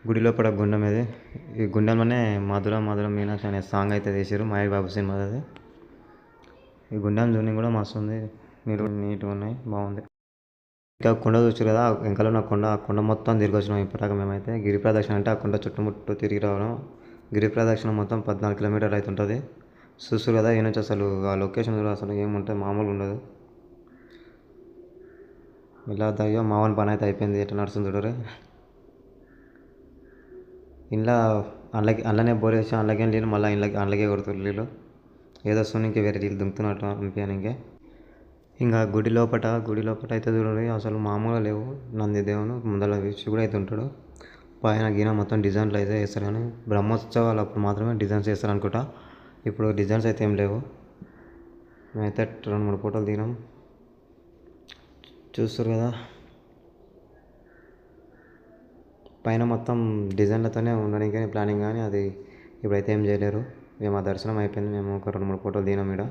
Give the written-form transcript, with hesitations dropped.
గుడి లోపల గుండం ఇది. ఈ గుండంలోనే మధుర మధుర మీనాక్షి అనే సాంగ్ అయితే తీసారు మహేష్ బాబు సినిమా అది. ఈ గుండం జూనింగ్ కూడా మస్తు ఉంది. మీరు నీట్గా ఉన్నాయి, బాగుంది. ఇంకా కొండ చూసారు కదా, వెంకలో ఉన్న కొండ, ఆ కొండ మొత్తం తిరిగి వచ్చినాం ఇప్పటిదాకా. మేమైతే గిరి ప్రదక్షిణ అంటే ఆ కొండ చుట్టుముట్టు తిరిగి రావడం. గిరి ప్రదక్షిణ మొత్తం 14 కిలోమీటర్లు అయితే ఉంటుంది. చూస్తారు కదా, ఈ నుంచి అసలు ఆ లొకేషన్ కూడా అసలు ఏముంటుంది, మామూలుగా ఉండదు. ఇలా దయ్యో మావన్ పని అయితే అయిపోయింది, ఎట్లా నడుస్తుంది చూడరు. ఇంట్లో అందులోనే బోర్ వేసి అందులోకి నీళ్ళు మళ్ళీ అందులోకే కొడుతున్నారు నీళ్ళు. ఏదో సున్నికి వేరే నీళ్ళు దుంకుతున్నట్టు అనిపించడానికి. ఇంకా గుడి లోపల అయితే చూడండి అసలు మామూలుగా లేవు. నంది దేవుడు ముందర శివుడు అయితే ఉంటాడు. పైన గీన మొత్తం డిజైన్లు అయితే వేస్తారు, కానీ బ్రహ్మోత్సవాలు అప్పుడు మాత్రమే డిజైన్స్ వేస్తారు అనుకుంటా. ఇప్పుడు డిజైన్స్ అయితే ఏం లేవు. మేమైతే 2-3 ఫోటోలు దిగినాం, చూస్తారు కదా. పైన మొత్తం డిజైన్లతోనే ఉండడానికి ప్లానింగ్, కానీ అది ఇప్పుడైతే ఏం చేయలేరు. ఇక మా దర్శనం అయిపోయింది, మేము ఒక 2-3 ఫోటోలు దిగినాం ఇక్కడ.